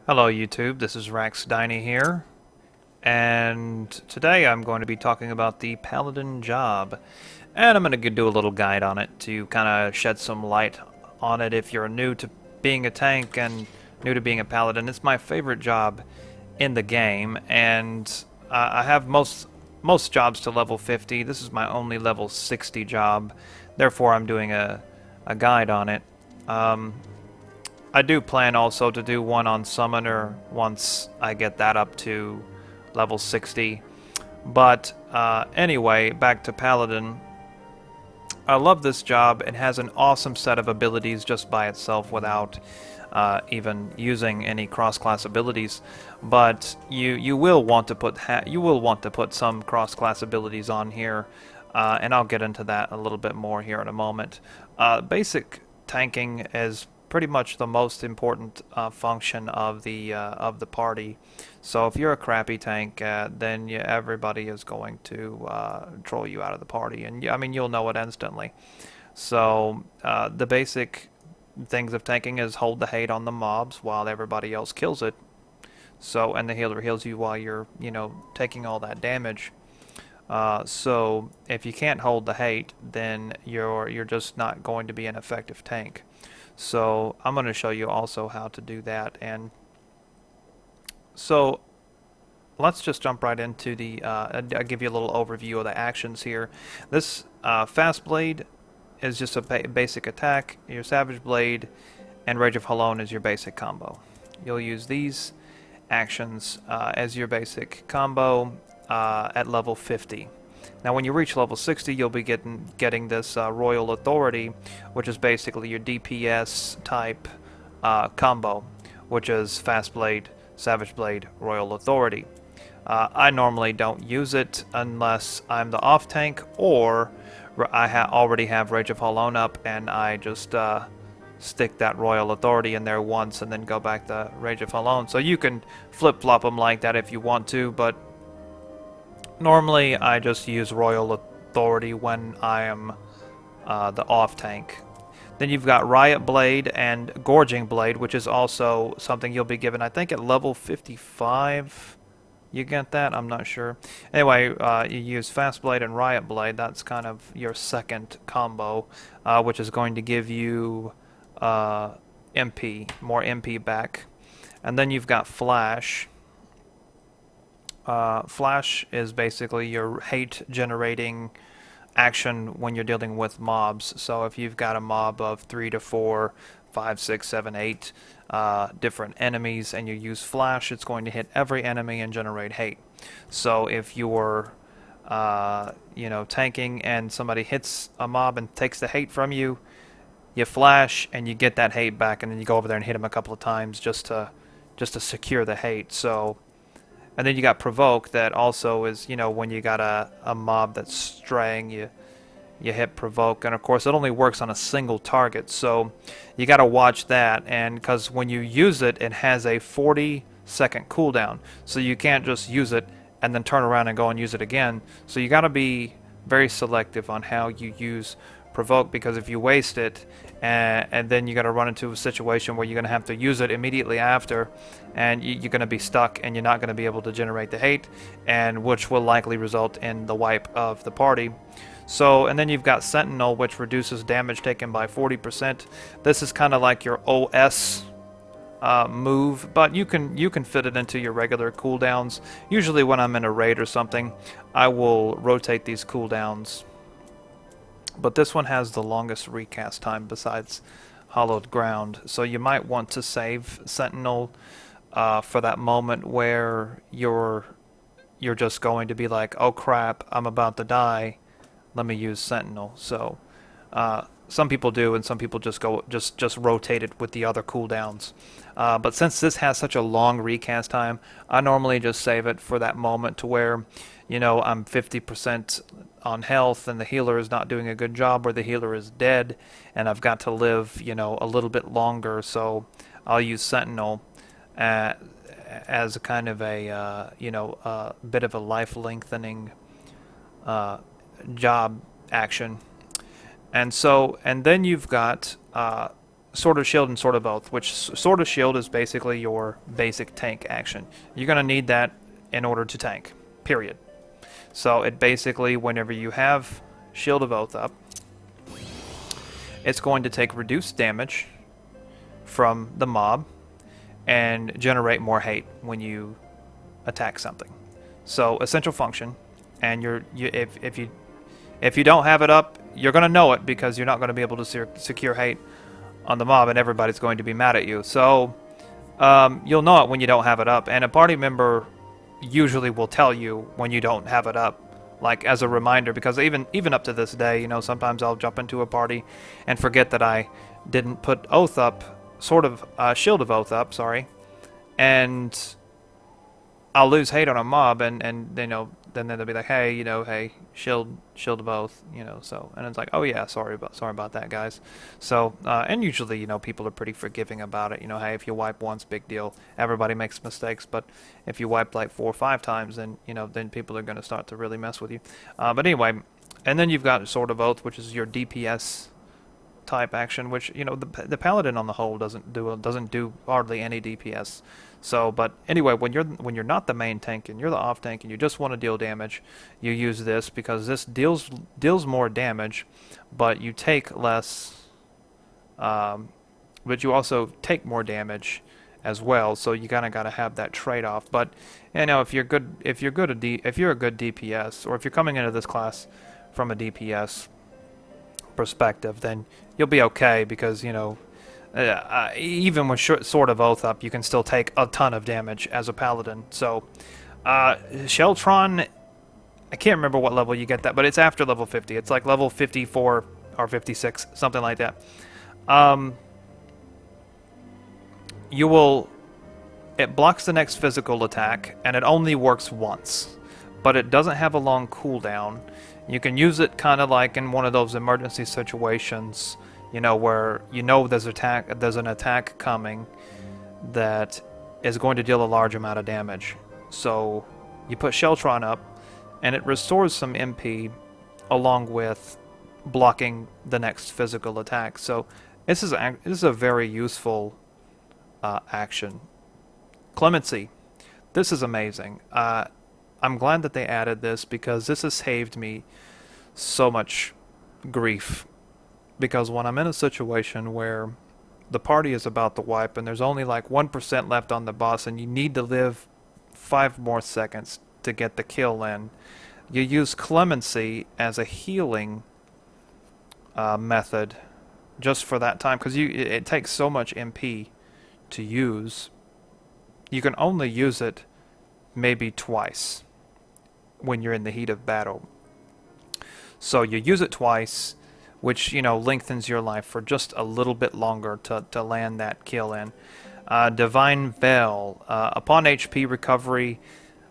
Hello YouTube, this is Rax here, and today I'm going to be talking about the Paladin job, and I'm going to do a little guide on it to kind of shed some light on it if you're new to being a tank and new to being a Paladin. It's my favorite job in the game, and I have most jobs to level 50. This is my only level 60 job, therefore I'm doing a guide on it. I do plan also to do one on Summoner once I get that up to level 60. But anyway, back to Paladin. I love this job. It has an awesome set of abilities just by itself without even using any cross-class abilities. But you will want to put some cross-class abilities on here, and I'll get into that a little bit more here in a moment. Basic tanking is pretty much the most important function of the party. So if you're a crappy tank, then everybody is going to troll you out of the party, and I mean you'll know it instantly. So the basic things of tanking is hold the hate on the mobs while everybody else kills it. So and the healer heals you while you're taking all that damage. So if you can't hold the hate, then you're just not going to be an effective tank. So I'm going to show you also how to do that. And so let's just jump right into the I'll give you a little overview of the actions here. This fast blade is just a basic attack. Your savage blade and rage of Halon is your basic combo. You'll use these actions as your basic combo at level 50. Now when you reach level 60, you'll be getting this Royal Authority, which is basically your DPS type combo, which is Fast Blade, Savage Blade, Royal Authority. I normally don't use it unless I'm the off tank or I already have Rage of Halon up and I just stick that Royal Authority in there once and then go back to Rage of Halon. So you can flip-flop them like that if you want to, but normally I just use Royal Authority when I am the off tank. Then you've got Riot Blade and Gorging Blade, which is also something you'll be given, I think, at level 55. You get that? I'm not sure. Anyway, you use Fast Blade and Riot Blade. That's kind of your second combo, which is going to give you MP, more MP back. And then you've got Flash. Flash is basically your hate generating action when you're dealing with mobs. So if you've got a mob of 3 to 4, 5, 6, 7, 8 different enemies and you use Flash, it's going to hit every enemy and generate hate. So if you're tanking and somebody hits a mob and takes the hate from you, you Flash and you get that hate back, and then you go over there and hit him a couple of times just to secure the hate. So and then you got Provoke, that also is, when you got a mob that's straying, you hit Provoke, and of course it only works on a single target, so you got to watch that, and because when you use it, it has a 40-second cooldown, so you can't just use it and then turn around and go and use it again. So you got to be very selective on how you use Provoke, because if you waste it and then you got to run into a situation where you're going to have to use it immediately after, and you're going to be stuck and you're not going to be able to generate the hate, and which will likely result in the wipe of the party. So, and then you've got Sentinel, which reduces damage taken by 40%. This is kind of like your OS move, but you can fit it into your regular cooldowns. Usually when I'm in a raid or something, I will rotate these cooldowns. But this one has the longest recast time besides Hallowed Ground, so you might want to save Sentinel for that moment where you're just going to be like, oh crap, I'm about to die, let me use Sentinel. So some people do, and some people just rotate it with the other cooldowns. But since this has such a long recast time, I normally just save it for that moment to where, I'm 50% on health and the healer is not doing a good job, or the healer is dead and I've got to live, a little bit longer. So I'll use Sentinel as a kind of a bit of a life lengthening job action. And then you've got Sword of Shield and Sword of Oath, which Sword of Shield is basically your basic tank action. You're going to need that in order to tank, period. So it basically, whenever you have Shield of Oath up, it's going to take reduced damage from the mob and generate more hate when you attack something. So essential function, and if you don't have it up, you're going to know it because you're not going to be able to secure hate on the mob, and everybody's going to be mad at you. So you'll know it when you don't have it up, and a party member usually will tell you when you don't have it up, like as a reminder, because even up to this day, you know, sometimes I'll jump into a party and forget that I didn't put Oath up, Shield of Oath up, sorry, and I'll lose hate on a mob, and you know, then they'll be like, hey, you know, hey, shield of Oath, you know, so, and it's like, oh yeah, sorry about that, guys. So, and usually, you know, people are pretty forgiving about it. You know, hey, if you wipe once, big deal. Everybody makes mistakes, but if you wipe like 4 or 5 times, then, you know, then people are going to start to really mess with you. But anyway, and then you've got Sword of Oath, which is your DPS type action, which, you know, the Paladin on the whole doesn't do hardly any DPS. So, but anyway, when you're not the main tank and you're the off tank and you just want to deal damage, you use this because this deals more damage, but you take less, but you also take more damage as well. So you kind of got to have that trade-off. But you know, if you're a good DPS, or if you're coming into this class from a DPS perspective, then you'll be okay because, you know, even with Sword of Oath up, you can still take a ton of damage as a Paladin. So, Sheltron, I can't remember what level you get that, but it's after level 50. It's like level 54 or 56, something like that. It blocks the next physical attack, and it only works once, but it doesn't have a long cooldown. You can use it kind of like in one of those emergency situations, you know, where you know there's an attack coming that is going to deal a large amount of damage. So you put Sheltron up, and it restores some MP along with blocking the next physical attack. So this is a very useful action. Clemency. This is amazing. I'm glad that they added this because this has saved me so much grief. Because when I'm in a situation where the party is about to wipe and there's only like 1% left on the boss and you need to live 5 more seconds to get the kill in, you use Clemency as a healing method just for that time, because it takes so much MP to use. You can only use it maybe twice when you're in the heat of battle. So you use it twice, which, you know, lengthens your life for just a little bit longer to land that kill in. Divine Veil. Upon HP recovery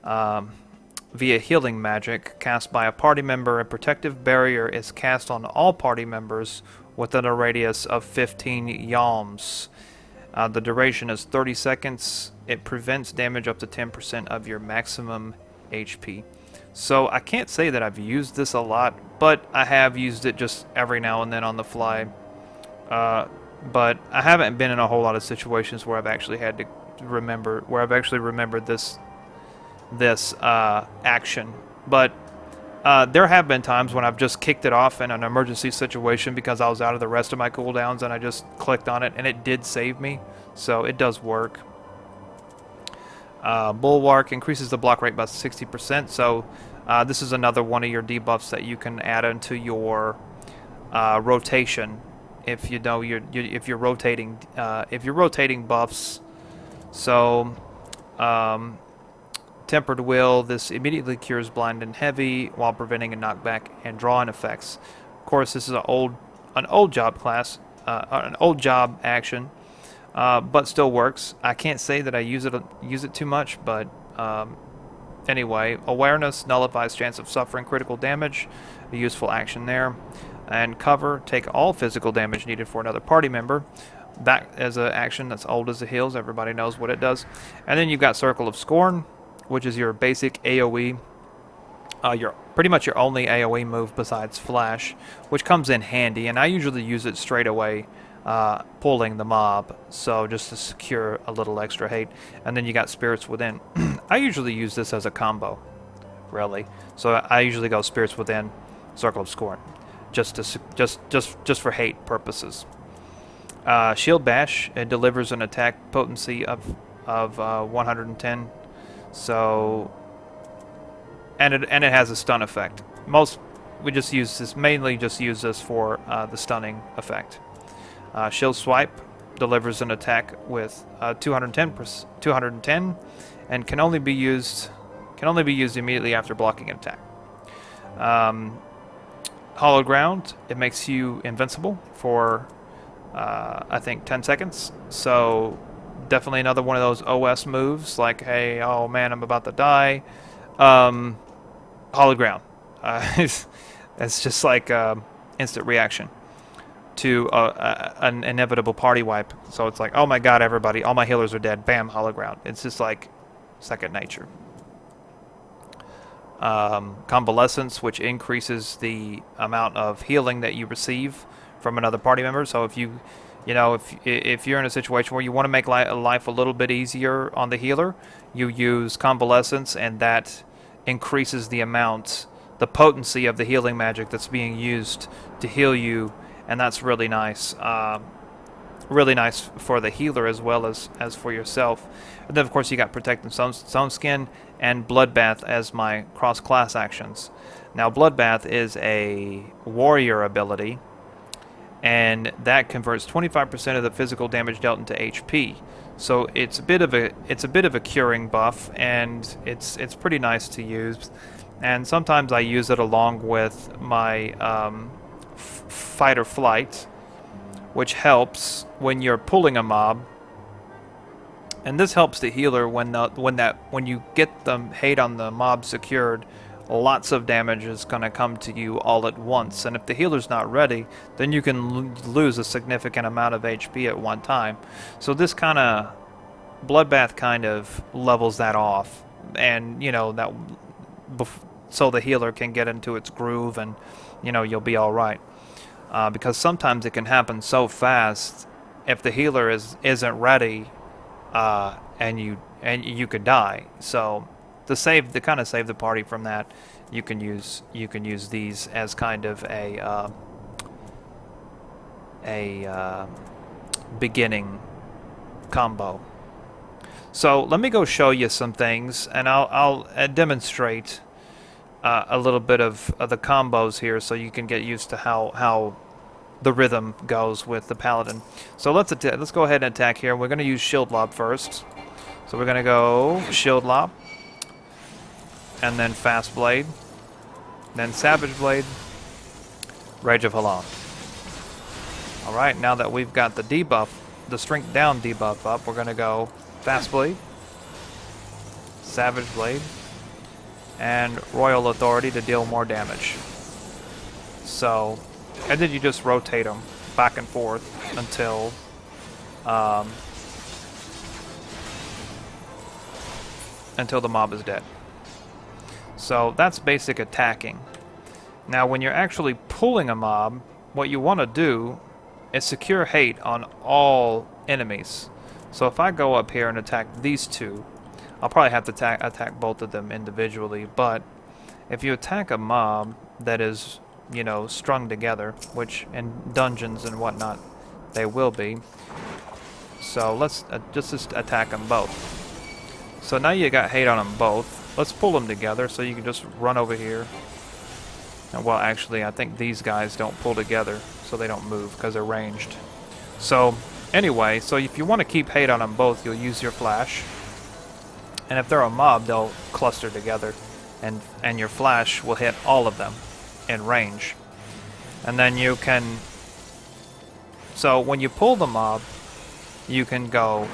via healing magic cast by a party member, a protective barrier is cast on all party members within a radius of 15 yalms. The duration is 30 seconds. It prevents damage up to 10% of your maximum HP. So I can't say that I've used this a lot, but I have used it just every now and then on the fly. But I haven't been in a whole lot of situations where I've actually had to remembered this action. But there have been times when I've just kicked it off in an emergency situation because I was out of the rest of my cooldowns and I just clicked on it and it did save me. So it does work. Bulwark increases the block rate by 60%. So this is another one of your debuffs that you can add into your rotation. If you know if you're rotating buffs. So Tempered Will, this immediately cures blind and heavy while preventing a knockback and draw-in effects. Of course, this is an old job class, an old job action, but still works. I can't say that I use it too much, but anyway, awareness nullifies chance of suffering critical damage, a useful action there. And cover, take all physical damage needed for another party member. That is an action that's old as the hills. Everybody knows what it does. And then you've got Circle of Scorn, which is your basic AoE. Pretty much your only AoE move besides Flash, which comes in handy, and I usually use it straight away pulling the mob, so just to secure a little extra hate. And then you got Spirits Within. I usually use this as a combo, really. So I usually go Spirits Within, Circle of Scorn, just for hate purposes. Shield Bash, it delivers an attack potency of 110. So and it has a stun effect. We mainly just use this for the stunning effect. Shield Swipe delivers an attack with 210, and can only be used immediately after blocking an attack. Hollow Ground, it makes you invincible for I think 10 seconds. So definitely another one of those OS moves, like, hey, oh man, I'm about to die. Hollow Ground. It's just like instant reaction to an inevitable party wipe. So it's like, oh my god, everybody, all my healers are dead. Bam, Hollow Ground. It's just like second nature. Convalescence, which increases the amount of healing that you receive from another party member. So if if you're in a situation where you want to make life a little bit easier on the healer, you use Convalescence, and that increases the potency of the healing magic that's being used to heal you, and that's really nice. Really nice for the healer as well as for yourself. And then of course you got Protect and Stone Skin and Bloodbath as my cross-class actions. Now Bloodbath is a warrior ability, and that converts 25% of the physical damage dealt into HP. So it's a bit of a curing buff, and it's pretty nice to use. And sometimes I use it along with my Fight or Flight, which helps when you're pulling a mob. And this helps the healer when you get the hate on the mob secured. Lots of damage is going to come to you all at once, and if the healer's not ready, then you can lose a significant amount of HP at one time. So this kind of Bloodbath kind of levels that off, and so the healer can get into its groove, and you'll be all right. Because sometimes it can happen so fast, if the healer isn't ready, and you could die. So to kind of save the party from that, you can use these as kind of a beginning combo. So let me go show you some things, and I'll demonstrate a little bit of the combos here, so you can get used to how the rhythm goes with the Paladin. So let's go ahead and attack here. We're going to use Shield Lob first. So we're going to go Shield Lob, and then Fast Blade, then Savage Blade, Rage of Halon. Alright, now that we've got the debuff, the Strength Down debuff up, we're going to go Fast Blade, Savage Blade, and Royal Authority to deal more damage. So, and then you just rotate them back and forth until the mob is dead. So that's basic attacking. Now when you're actually pulling a mob, what you want to do is secure hate on all enemies. So if I go up here and attack these two, I'll probably have to attack both of them individually, but if you attack a mob that is, strung together, which in dungeons and whatnot they will be, so let's just attack them both. So now you got hate on them both. Let's pull them together, so you can just run over here. And, well, actually, I think these guys don't pull together, so they don't move because they're ranged. So anyway, so if you want to keep hate on them both, you'll use your flash. And if they're a mob, they'll cluster together, and your flash will hit all of them in range. And then you can... So when you pull the mob, you can go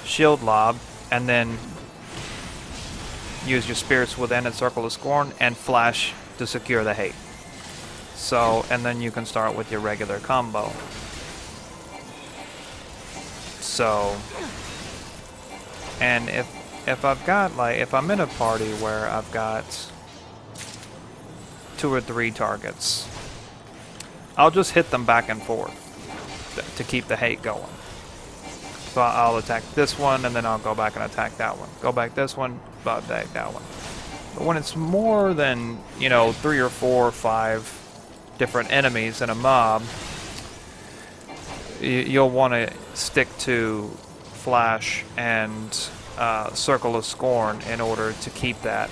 Shield Lob, and then use your Spirits Within and Circle of Scorn, and flash to secure the hate. So, and then you can start with your regular combo. So, and if I've got, if I'm in a party where I've got 2 or 3 targets, I'll just hit them back and forth. keep the hate going. So I'll attack this one, and then I'll go back and attack that one. Go back this one, attack that one. But when it's more than, you know, 3 or 4 or 5 different enemies in a mob, you'll want to stick to Flash and Circle of Scorn in order to keep that.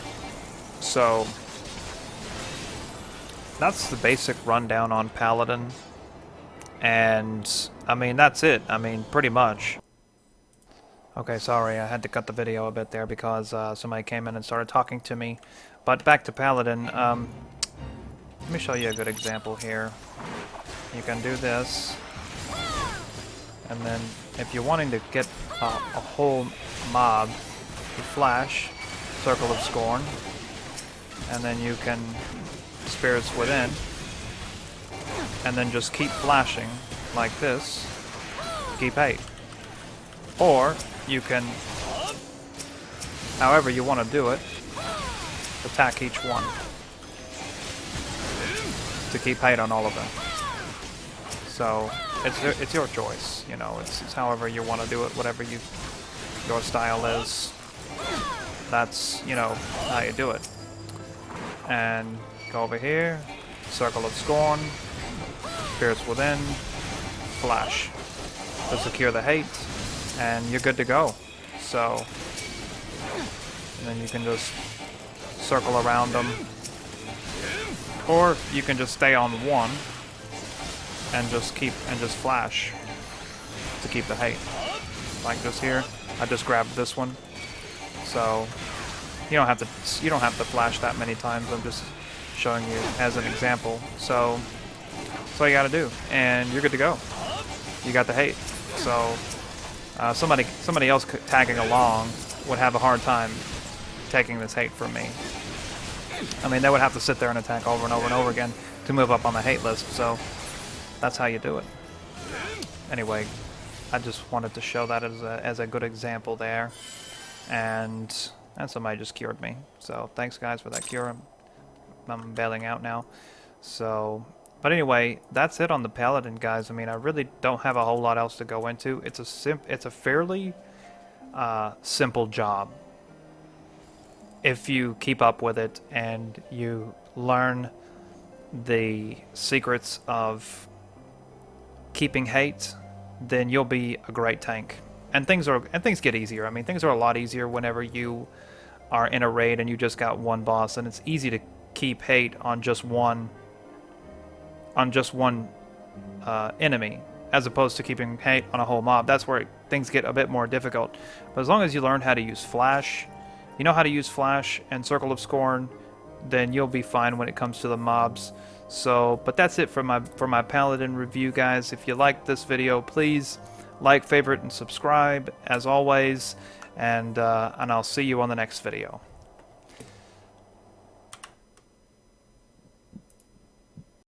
So that's the basic rundown on Paladin. And I mean, that's it. I mean, pretty much. Okay, sorry, I had to cut the video a bit there because somebody came in and started talking to me. But back to Paladin. Let me show you a good example here. You can do this. And then if you're wanting to get a whole mob, you flash, Circle of Scorn, and then you can Spirits Within, and then just keep flashing like this, keep hate. Or you can, however you want to do it, attack each one to keep hate on all of them. So it's your choice, you know. It's however you want to do it, whatever your style is. That's, you know, how you do it. And go over here, Circle of Scorn, Spirits Within, Flash to secure the hate, and you're good to go. So, and then you can just circle around them, or you can just stay on one and just flash to keep the hate. Like this here, I just grabbed this one, so you don't have to flash that many times. I'm just showing you as an example. So that's all you gotta do, and you're good to go. You got the hate. So somebody else tagging along would have a hard time taking this hate from me. I mean, they would have to sit there and attack over and over and over again to move up on the hate list. So that's how you do it. Anyway, I just wanted to show that as a good example there, and somebody just cured me. So thanks guys for that cure. I'm bailing out now. So, but anyway, that's it on the Paladin, guys. I mean, I really don't have a whole lot else to go into. It's a fairly simple job if you keep up with it and you learn the secrets of keeping hate. Then you'll be a great tank. And things get easier. I mean, things are a lot easier whenever you are in a raid and you just got one boss, and it's easy to keep hate on just one enemy, as opposed to keeping hate on a whole mob. That's where things get a bit more difficult. But as long as you learn how to use Flash, you know how to use Flash and Circle of Scorn, then you'll be fine when it comes to the mobs. So, but that's it for my Paladin review, guys. If you liked this video, please like, favorite, and subscribe as always, and I'll see you on the next video.